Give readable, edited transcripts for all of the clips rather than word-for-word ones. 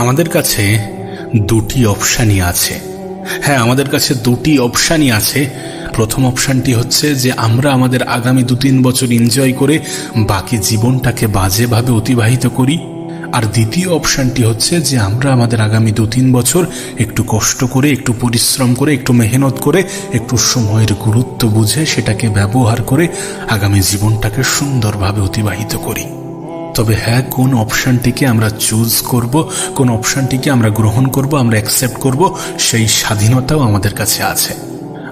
আমাদের কাছে দুটি অপশানই আছে। হ্যাঁ, আমাদের কাছে দুটি অপশানই আছে। প্রথম অপশানটি হচ্ছে যে আমরা আমাদের আগামী 2-3 বছর এনজয় করে বাকি জীবনটাকে বাজেভাবে অতিবাহিত করি। আর দ্বিতীয় অপশানটি হচ্ছে যে আমরা আমাদের আগামী 2-3 বছর একটু কষ্ট করে, একটু পরিশ্রম করে, একটু মেহনত করে, একটু সময়ের গুরুত্ব বুঝে সেটাকে ব্যবহার করে আগামী জীবনটাকে সুন্দরভাবে অতিবাহিত করি। তবে হ্যাঁ, কোন অপশানটিকে আমরা চুজ করব, কোন অপশানটিকে আমরা গ্রহণ করব, আমরা অ্যাকসেপ্ট করব, সেই স্বাধীনতাও আমাদের কাছে আছে।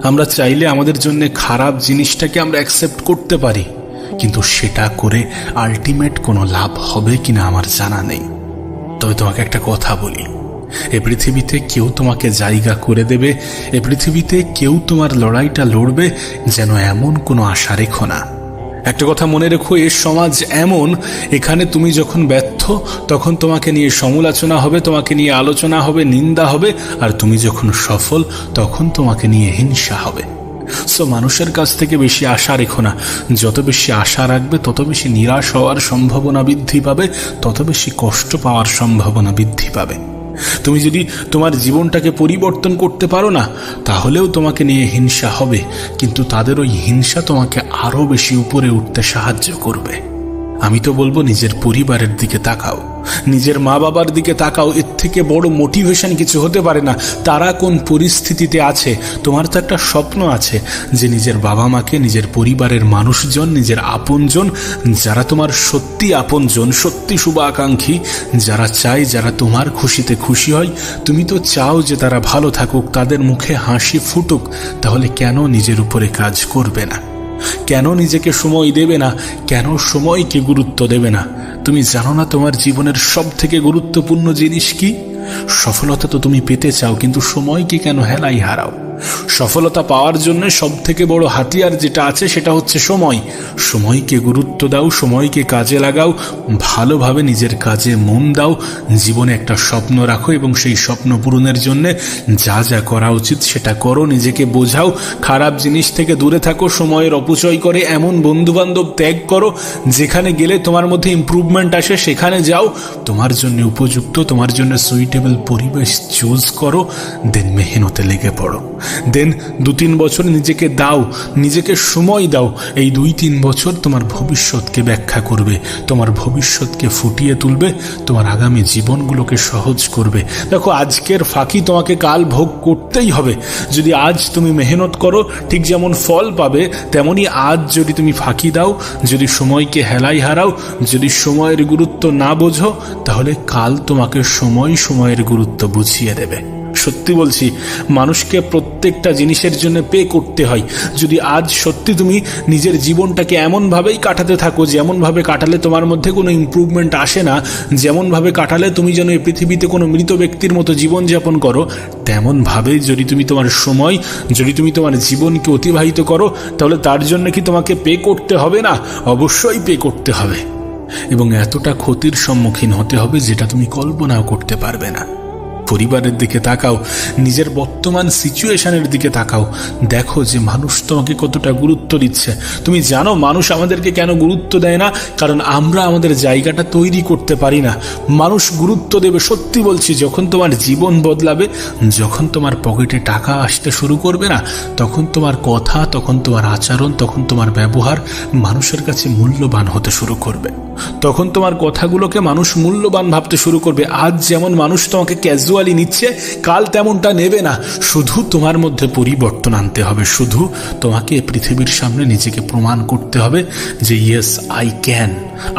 আমরা চাইলে আমাদের জন্য খারাপ জিনিসটাকে আমরা অ্যাকসেপ্ট করতে পারি, কিন্তু সেটা করে আলটিমেট কোনো লাভ হবে কিনা আমার জানা নেই। তবে তোমাকে একটা কথা বলি, এ পৃথিবীতে কেউ তোমাকে জায়গা করে দেবে, এ পৃথিবীতে কেউ তোমার লড়াইটা লড়বে যেন এমন কোনো আশা রেখো না। একটা কথা মনে রেখো, এর সমাজ এমন, এখানে তুমি যখন ব্যর্থ তখন তোমাকে নিয়ে সমালোচনা হবে, তোমাকে নিয়ে আলোচনা হবে, নিন্দা হবে, আর তুমি যখন সফল তখন তোমাকে নিয়ে হিংসা হবে। সো মানুষের কাছ থেকে বেশি আশা রেখো না। যত বেশি আশা রাখবে তত বেশি নিরাশ হওয়ার সম্ভাবনা বৃদ্ধি পাবে, তত বেশি কষ্ট পাওয়ার সম্ভাবনা বৃদ্ধি পাবে। তুমি যদি তোমার জীবনটাকে পরিবর্তন করতে পারো না, তাহলেও তোমাকে নিয়ে হিংসা হবে, কিন্তু তাদের ওই হিংসা তোমাকে আরো বেশি উপরে উঠতে সাহায্য করবে। আমি তো বলবো নিজের পরিবারের দিকে তাকাও, নিজের মা বাবার দিকে তাকাও। এর থেকে বড় মোটিভেশন কিছু হতে পারে না। তারা কোন পরিস্থিতিতে আছে, তোমার তো একটা স্বপ্ন আছে যে নিজের বাবা মাকে, নিজের পরিবারের মানুষজন, নিজের আপনজন, যারা তোমার সত্যি আপনজন, সত্যি শুভাকাঙ্ক্ষী, যারা চায়, যারা তোমার খুশিতে খুশি হয়, তুমি তো চাও যে তারা ভালো থাকুক, তাদের মুখে হাসি ফুটুক। তাহলে কেন নিজের উপরে কাজ করবে না? কেন নিজেকে সময় দেবে না? কেন সময়কে গুরুত্ব দেবে না? তুমি জানো না তোমার জীবনের সব থেকে গুরুত্বপূর্ণ জিনিস কি? সফলতা তো তুমি পেতে চাও, কিন্তু সময়কে কেন হেলাই হারাও? সফলতা পাওয়ার জন্য সব থেকে বড় হাতিয়ার যেটা আছে সেটা হচ্ছে সময়। সময়কে গুরুত্ব দাও, সময়কে কাজে লাগাও, ভালোভাবে নিজের কাজে মন দাও, জীবনে একটা স্বপ্ন রাখো এবং সেই স্বপ্ন পূরণের জন্য যা যা করা উচিত সেটা করো। নিজেকে বোঝাও, খারাপ জিনিস থেকে দূরে থাকো, সময়ের অপচয় করে এমন বন্ধুবান্ধব ত্যাগ করো যেখানে গেলে তোমার মধ্যে ইমপ্রুভমেন্ট আসে, সেখানে যাও। তোমার জন্য উপযুক্ত, তোমার জন্য সুইটেবল পরিবেশ চুজ করো, দেন মেহনতে লেগে পড়ো। দেন 2-3 বছর নিজেকে দাও, নিজেকে সময় দাও। এই 2-3 বছর তোমার ভবিষ্যৎকে ব্যাখ্যা করবে, তোমার ভবিষ্যৎকে ফুটিয়ে তুলবে, তোমার আগামী জীবনগুলোকে সহজ করবে। দেখো, আজকের ফাঁকি তোমাকে কাল ভোগ করতেই হবে। যদি আজ তুমি মেহনত করো, ঠিক যেমন ফল পাবে, তেমনি আজ যদি তুমি ফাঁকি দাও, যদি সময়কে হেলাই হারাও, যদি সময়ের গুরুত্ব না বোঝো, তাহলে কাল তোমাকে সময়ের গুরুত্ব বুঝিয়ে দেবে। সত্যি বলছি, মানুষকে প্রত্যেকটা জিনিসের জন্য পে করতে হয়। যদি আজ সত্যি তুমি নিজের জীবনটাকে এমনভাবেই কাটাতে থাকো, যেমনভাবে কাটালে তোমার মধ্যে কোনো ইমপ্রুভমেন্ট আসে না, যেমনভাবে কাটালে তুমি যেন এই পৃথিবীতে কোনো মৃত ব্যক্তির মতো জীবনযাপন করো, তেমনভাবে যদি তুমি তোমার সময়, যদি তুমি তোমার জীবনকে অতিবাহিত করো, তাহলে তার জন্য কি তোমাকে পে করতে হবে না? অবশ্যই পে করতে হবে, এবং এতটা ক্ষতির সম্মুখীন হতে হবে যেটা তুমি কল্পনাও করতে পারবে না। পরিবারের দিকে তাকাও, নিজের বর্তমান সিচুয়েশনের দিকে তাকাও, দেখো যে মানুষ তোমাকে কতটা গুরুত্ব দিচ্ছে। তুমি জানো মানুষ আমাদেরকে কেন গুরুত্ব দেয় না? কারণ আমরা আমাদের জায়গাটা তৈরি করতে পারি না। মানুষ গুরুত্ব দেবে, সত্যি বলছি, যখন তোমার জীবন বদলাবে, যখন তোমার পকেটে টাকা আসতে শুরু করবে না, তখন তোমার কথা, তখন তোমার আচরণ, তখন তোমার ব্যবহার মানুষের কাছে মূল্যবান হতে শুরু করবে। তখন তোমার কথাগুলোকে মানুষ মূল্যবান ভাবতে শুরু করবে। আজ যেমন মানুষ তোমাকে ক্যাজুয়ালি নিচ্ছে, কাল তেমনটা নেবে না। শুধু তোমার মধ্যে পরিবর্তন আনতে হবে, শুধু তোমাকে পৃথিবীর সামনে নিজেকে প্রমাণ করতে হবে যে ইয়েস আই ক্যান,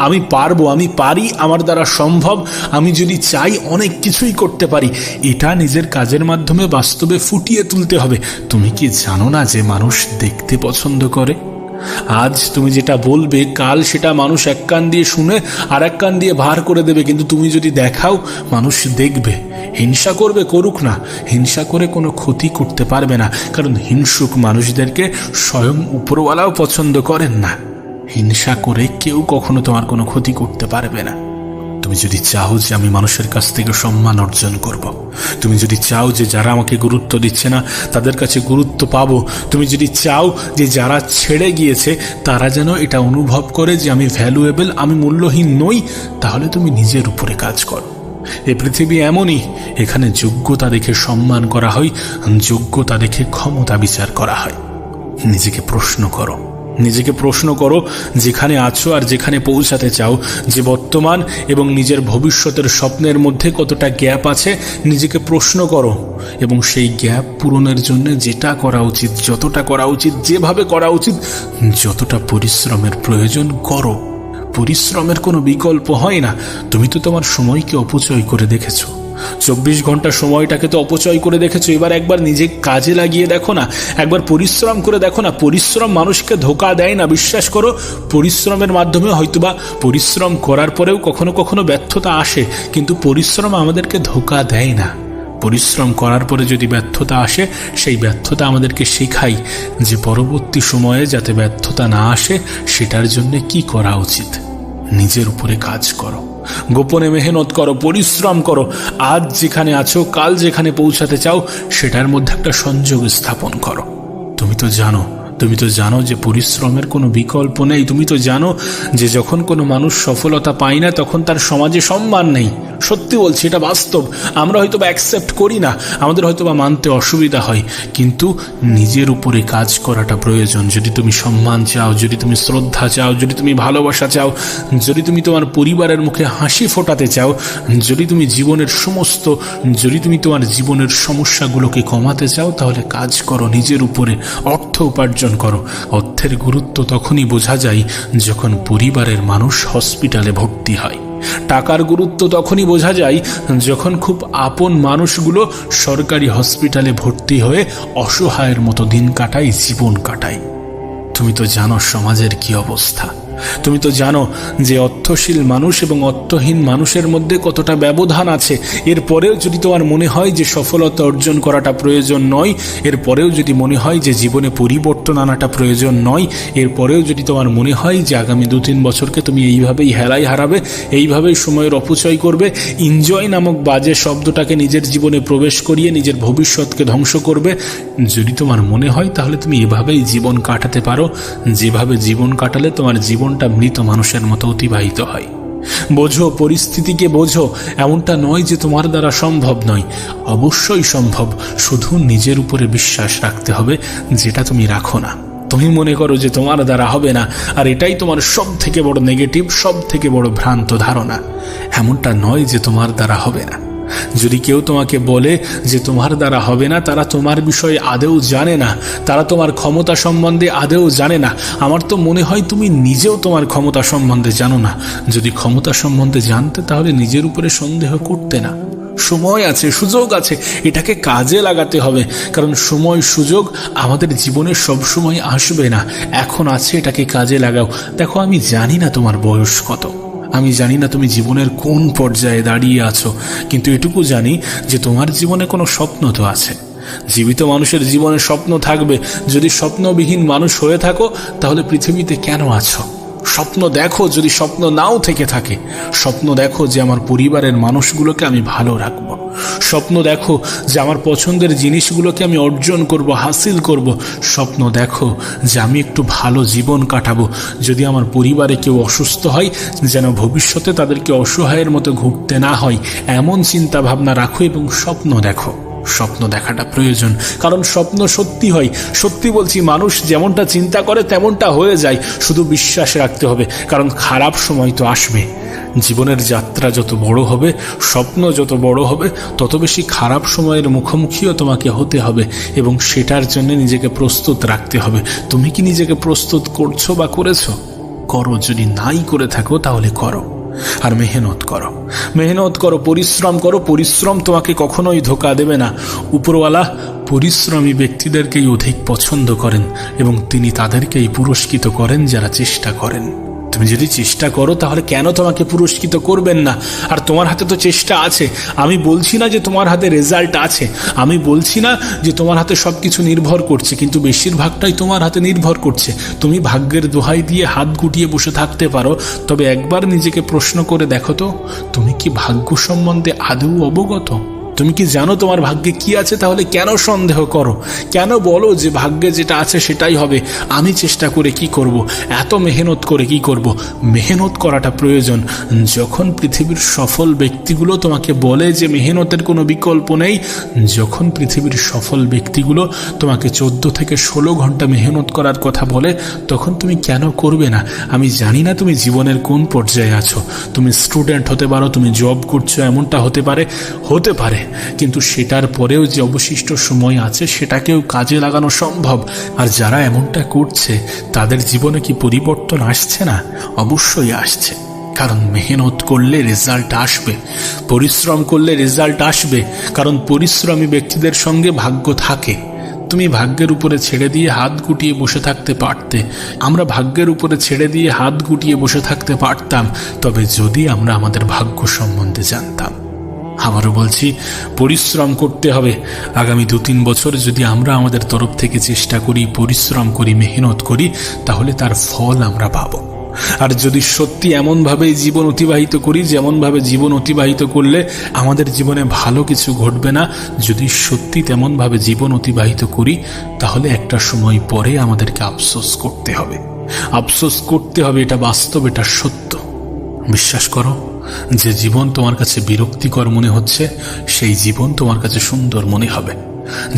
আমি পারবো, আমি পারি, আমার দ্বারা সম্ভব, আমি যদি চাই অনেক কিছুই করতে পারি। এটা নিজের কাজের মাধ্যমে বাস্তবে ফুটিয়ে তুলতে হবে। তুমি কি জানো না যে মানুষ দেখতে পছন্দ করে? আজ তুমি যেটা বলবে, কাল সেটা মানুষ এক কান দিয়ে শুনে আর এক কান দিয়ে ভার করে দেবে, কিন্তু তুমি যদি দেখাও, মানুষ দেখবে। হিংসা করবে, করুক না, হিংসা করে কোনো ক্ষতি করতে পারবে না, কারণ হিংসুক মানুষদেরকে স্বয়ং উপরওয়ালাও পছন্দ করেন না। হিংসা করে কেউ কখনো তোমার কোনো ক্ষতি করতে পারবে না। তুমি যদি চাও যে আমি মানুষের কাছ থেকে সম্মান অর্জন করব, তুমি যদি চাও যে যারা আমাকে গুরুত্ব দিচ্ছে না তাদের কাছে গুরুত্ব পাবো, তুমি যদি চাও যে যারা ছেড়ে গিয়েছে তারা যেন এটা অনুভব করে যে আমি ভ্যালুয়েবল, আমি মূল্যহীন নই, তাহলে তুমি নিজের উপরে কাজ করো। এ পৃথিবী এমনই, এখানে যোগ্যতা দেখে সম্মান করা হয়, যোগ্যতা দেখে ক্ষমতা বিচার করা হয়। নিজেকে প্রশ্ন করো, নিজেকে প্রশ্ন করো যেখানে আছো আর যেখানে পৌঁছাতে চাও, যে বর্তমান এবং নিজের ভবিষ্যতের স্বপ্নের মধ্যে কতটা গ্যাপ আছে নিজেকে প্রশ্ন করো, এবং সেই গ্যাপ পূরণের জন্য যেটা করা উচিত, যতটা করা উচিত, যেভাবে করা উচিত, যতটা পরিশ্রমের প্রয়োজন করো। পরিশ্রমের কোনো বিকল্প হয় না। তুমি তো তোমার সময়কে অপচয় করে দেখেছো, 24 ঘন্টা সময়টাকে তো অপচয় করে দেখেছো। এবার একবার নিজে কাজে লাগিয়ে দেখো না, একবার পরিশ্রম করে দেখো না। পরিশ্রম মানুষকে ধোঁকা দেয় না, বিশ্বাস করো। পরিশ্রমের মাধ্যমে হয়তোবা পরিশ্রম করার পরেও কখনো কখনো ব্যর্থতা আসে, কিন্তু পরিশ্রম আমাদেরকে ধোঁকা দেয় না। পরিশ্রম করার পরে যদি ব্যর্থতা আসে, সেই ব্যর্থতা আমাদেরকে শেখায় যে পরবর্তী সময়ে যাতে ব্যর্থতা না আসে সেটার জন্য কি করা উচিত। নিজের উপরে কাজ করো, গোপনে মেহনত করো, পরিশ্রম করো। আজ যেখানে আছো, কাল যেখানে পৌঁছাতে চাও, সেটার মধ্যে একটা সংযোগ স্থাপন করো। তুমি তো জানো যে পরিশ্রমের কোনো বিকল্প নেই। তুমি তো জানো যে যখন কোনো মানুষ সফলতা পায় না তখন তার সমাজে সম্মান নেই। সত্যি বলছি, এটা বাস্তব। আমরা হয়তো বা অ্যাকসেপ্ট করি না, আমাদের হয়তো বা মানতে অসুবিধা হয়, কিন্তু নিজের উপরে কাজ করাটা প্রয়োজন। যদি তুমি সম্মান চাও, যদি তুমি শ্রদ্ধা চাও, যদি তুমি ভালোবাসা চাও, যদি তুমি তোমার পরিবারের মুখে হাসি ফোটাতে চাও, যদি তুমি তোমার জীবনের সমস্যাগুলোকে কমাতে চাও, তাহলে কাজ করো নিজের উপরে, অর্থ উপার্জন করো। অর্থের গুরুত্ব তখনই বোঝা যায় যখন পরিবারের মানুষ হসপিটালে ভর্তি হয়। টাকার গুরুত্ব তখনই বোঝা যায় যখন খুব আপন মানুষগুলো সরকারি হসপিটালে ভর্তি হয়ে অসহায়ের মতো দিন কাটায়, জীবন কাটায়। তুমি তো জানো সমাজের কি অবস্থা। তুমি তো জানো যে অর্থশীল মানুষ এবং অর্থহীন মানুষের মধ্যে কতটা ব্যবধান আছে। এরপরেও যদি তোমার মনে হয় যে সফলতা অর্জন করাটা প্রয়োজন নয়, এরপরেও যদি মনে হয় যে জীবনে পরিবর্তন আনাটা প্রয়োজন নয়, এরপরেও যদি তোমার মনে হয় যে আগামী 2-3 বছরকে তুমি এইভাবেই হেলায় হারাবে, এইভাবেই সময়ের অপচয় করবে, এনজয় নামক বাজে শব্দটাকে নিজের জীবনে প্রবেশ করিয়ে নিজের ভবিষ্যৎকে ধ্বংস করবে, যদি তোমার মনে হয়, তাহলে তুমি এভাবেই জীবন কাটাতে পারো, যেভাবে জীবন কাটালে তোমার জীবনটা মৃত মানুষের মতো অতিবাহিত হয়। বোঝো, পরিস্থিতিকে বোঝো। এমনটা নয় যে তোমার দ্বারা সম্ভব নয়, অবশ্যই সম্ভব। শুধু নিজের উপরে বিশ্বাস রাখতে হবে, যেটা তুমি রাখো না। তুমি মনে করো যে তোমার দ্বারা হবে না, আর এটাই তোমার সব থেকে বড় নেগেটিভ, সব থেকে বড় ভ্রান্ত ধারণা। এমনটা নয় যে তোমার দ্বারা হবে না। যদি কেউ তোমাকে বলে যে তোমার দ্বারা হবে না, তারা তোমার বিষয়ে আদৌ জানে না, তারা তোমার ক্ষমতা সম্বন্ধে আদৌ জানে না। আমার তো মনে হয় তুমি নিজেও তোমার ক্ষমতা সম্বন্ধে জানো না। যদি ক্ষমতা সম্বন্ধে জানতে, তাহলে নিজের উপরে সন্দেহ করতে না। সময় আছে, সুযোগ আছে, এটাকে কাজে লাগাতে হবে। কারণ সময়, সুযোগ আমাদের জীবনে সব সময় আসবে না। এখন আছে, এটাকে কাজে লাগাও। দেখো, আমি জানি না তোমার বয়স কত, আমি জানি না তুমি জীবনের কোন পর্যায়ে দাঁড়িয়ে আছো, কিন্তু এটুকু জানি যে তোমার জীবনে কোনো স্বপ্ন তো আছে। জীবিত মানুষের জীবনে স্বপ্ন থাকবে। যদি স্বপ্নবিহীন মানুষ হয়ে থাকো, তাহলে পৃথিবীতে কেন আছো? স্বপ্ন দেখো। যদি স্বপ্ন নাও থেকে থাকে, স্বপ্ন দেখো যে আমার পরিবারের মানুষগুলোকে আমি ভালো রাখবো। স্বপ্ন দেখো যে আমার পছন্দের জিনিসগুলোকে আমি অর্জন করব, হাসিল করব। স্বপ্ন দেখো যে আমি একটু ভালো জীবন কাটাবো। যদি আমার পরিবারে কেউ অসুস্থ হয়, যেন ভবিষ্যতে তাদেরকে অসহায়ের মতো ঘুরতে না হয়, এমন চিন্তা ভাবনা রাখো এবং স্বপ্ন দেখো। স্বপ্ন দেখাটা প্রয়োজন, কারণ স্বপ্ন সত্যি হয়। সত্যি বলছি, মানুষ যেমনটা চিন্তা করে তেমনটা হয়ে যায়। শুধু বিশ্বাস রাখতে হবে, কারণ খারাপ সময় তো আসবে। জীবনের যাত্রা যত বড় হবে, স্বপ্ন যত বড় হবে, তত বেশি খারাপ সময়ের মুখোমুখিও তোমাকে হতে হবে, এবং সেটার জন্য নিজেকে প্রস্তুত রাখতে হবে। তুমি কি নিজেকে প্রস্তুত করছো বা করেছো? করো। যদি নাই করে থাকো, তাহলে করো। আর মেহনত করো, পরিশ্রম করো। পরিশ্রম তোমাকে কখনোই ধোঁকা দেবে না। উপরওয়ালা পরিশ্রমী ব্যক্তিদেরকেই অধিক পছন্দ করেন, এবং তিনি তাদেরকেই পুরস্কৃত করেন যারা চেষ্টা করেন। তুমি যদি চেষ্টা করো, তাহলে কেন তোমাকে পুরস্কৃত করবেন না? আর তোমার হাতে তো চেষ্টা আছে। আমি বলছি না যে তোমার হাতে রেজাল্ট আছে, আমি বলছি না যে তোমার হাতে সব কিছু নির্ভর করছে, কিন্তু বেশিরভাগটাই তোমার হাতে নির্ভর করছে। তুমি ভাগ্যের দোহাই দিয়ে হাত গুটিয়ে বসে থাকতে পারো, তবে একবার নিজেকে প্রশ্ন করে দেখো তো, তুমি কি ভাগ্য সম্বন্ধে আদৌ অবগত? তুমি কি জানো তোমার ভাগ্যে কি আছে? তাহলে কেন সন্দেহ করো? কেন বলো যে ভাগ্যে যেটা আছে সেটাই হবে? আমি চেষ্টা করে কি করব? এত মেহনত করে কি করব? মেহনত করাটা প্রয়োজন। যখন পৃথিবীর সফল ব্যক্তিগুলো তোমাকে বলে যে মেহনতের কোনো বিকল্প নেই, যখন পৃথিবীর সফল ব্যক্তিগুলো তোমাকে 14 থেকে 16 ঘন্টা মেহনত করার কথা বলে, তখন তুমি কেন করবে না? আমি জানি না তুমি জীবনের কোন পর্যায়ে আছো। তুমি স্টুডেন্ট হতে পারো, তুমি জব করছো, এমনটা হতে পারে, কিন্তু সেটার পরেও যে অবশিষ্ট সময় আছে সেটাকেও কাজে লাগানো সম্ভব। আর যারা এমনটা করছে তাদের জীবনে কি পরিবর্তন আসছে না? অবশ্যই আসছে, কারণ মেহনত করলে রেজাল্ট আসবে, পরিশ্রম করলে রেজাল্ট আসবে, কারণ পরিশ্রমী ব্যক্তিদের সঙ্গে ভাগ্য থাকে। তুমি ভাগ্যের উপরে ছেড়ে দিয়ে হাত গুটিয়ে বসে থাকতে পারতে, আমরা ভাগ্যের উপরে ছেড়ে দিয়ে হাত গুটিয়ে বসে থাকতে পারতাম, তবে যদি আমরা আমাদের ভাগ্য সম্বন্ধে জানতাম। আবারও বলছি, পরিশ্রম করতে হবে। আগামী 2-3 বছর যদি আমরা আমাদের তরফ থেকে চেষ্টা করি, পরিশ্রম করি, মেহনত করি, তাহলে তার ফল আমরা পাবো। আর যদি সত্যি এমনভাবেই জীবন অতিবাহিত করি যেমনভাবে জীবন অতিবাহিত করলে আমাদের জীবনে ভালো কিছু ঘটবে না, যদি সত্যি তেমনভাবে জীবন অতিবাহিত করি, তাহলে একটা সময় পরে আমাদেরকে আফসোস করতে হবে। আফসোস করতে হবে, এটা বাস্তব, এটা সত্য। বিশ্বাস করো, যে জীবন তোমার কাছে বিরক্তিকর মনে হচ্ছে সেই জীবন তোমার কাছে সুন্দর মনে হবে।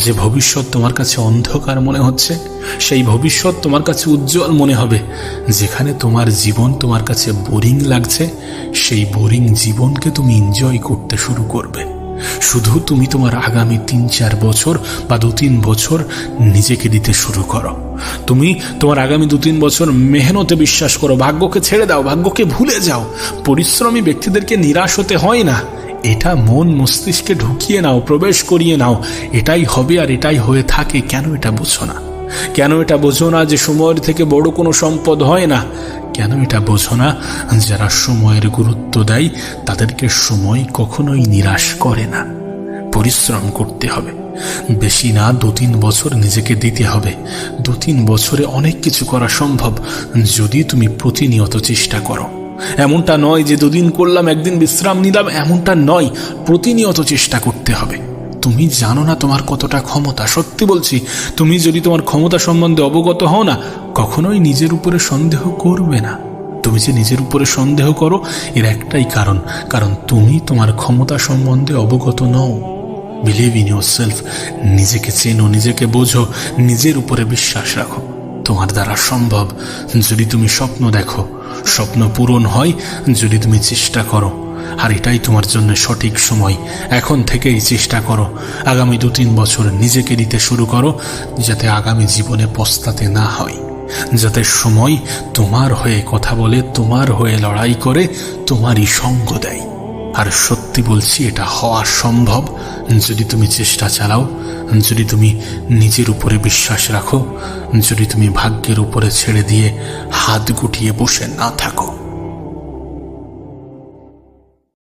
যে ভবিষ্যৎ তোমার কাছে অন্ধকার মনে হচ্ছে সেই ভবিষ্যৎ তোমার কাছে উজ্জ্বল মনে হবে। যেখানে তোমার জীবন তোমার কাছে বোরিং লাগছে সেই বোরিং জীবনকে তুমি এনজয় করতে শুরু করবে। শুধু তুমি তোমার আগামী 3-4 বছর বা 2-3 বছর নিজেকে দিতে শুরু করো। তুমি তোমার আগামী 2-3 বছর মেহনতে বিশ্বাস করো, ভাগ্যকে ছেড়ে দাও, ভাগ্যকে ভুলে যাও। পরিশ্রমী ব্যক্তিদেরকে নিরাশ হতে হয় না, এটা মন মস্তিষ্কে ঢুকিয়ে নাও, প্রবেশ করিয়ে নাও, এটাই হবে আর এটাই হয়ে থাকে। কেন এটা বোঝো না? কেন এটা বোঝো না যে সময়ের থেকে বড় কোনো সম্পদ হয় না? কেন এটা বোঝো না? যারা সময়ের গুরুত্ব দেয় তাদেরকে সময় কখনোই নিরাশ করে না। পরিশ্রম করতে হবে, বেশি না 2-3 বছর নিজেকে দিতে হবে। 2-3 বছরে অনেক কিছু করা সম্ভব যদি তুমি প্রতিনিয়ত চেষ্টা করো। এমনটা নয় যে 2 দিন করলাম, 1 দিন বিশ্রাম নিলাম, এমনটা নয়। প্রতিনিয়ত চেষ্টা করতে হবে। তুমি জানো না তোমার কতটা ক্ষমতা। সত্যি বলছি, তুমি যদি তোমার ক্ষমতা সম্বন্ধে অবগত হও না, কখনোই নিজের উপরে সন্দেহ করবে না। তুমি যে নিজের উপরে সন্দেহ করো এর একটাই কারণ তুমি তোমার ক্ষমতা সম্বন্ধে অবগত নও। বিলিভ ইন ইয়োরসেলফ, নিজেকে চেনো, নিজেকে বোঝো, নিজের উপরে বিশ্বাস রাখো। তোমার দ্বারা সম্ভব। যদি তুমি স্বপ্ন দেখো, স্বপ্ন পূরণ হয় যদি তুমি চেষ্টা করো। আর এটাই তোমার জন্য সঠিক সময়। এখন থেকেই চেষ্টা করো। আগামী 2-3 বছর নিজেকে দিতে শুরু করো, যাতে আগামী জীবনে পস্তাতে না হয়, যাতে সময় তোমার হয়ে কথা বলে, তোমার হয়ে লড়াই করে, তোমারই সঙ্গ দেয়। আর সত্যি বলছি, এটা হওয়া সম্ভব যদি তুমি চেষ্টা চালাও, যদি তুমি নিজের উপরে বিশ্বাস রাখো, যদি তুমি ভাগ্যের উপরে ছেড়ে দিয়ে হাত গুটিয়ে বসে না থাকো।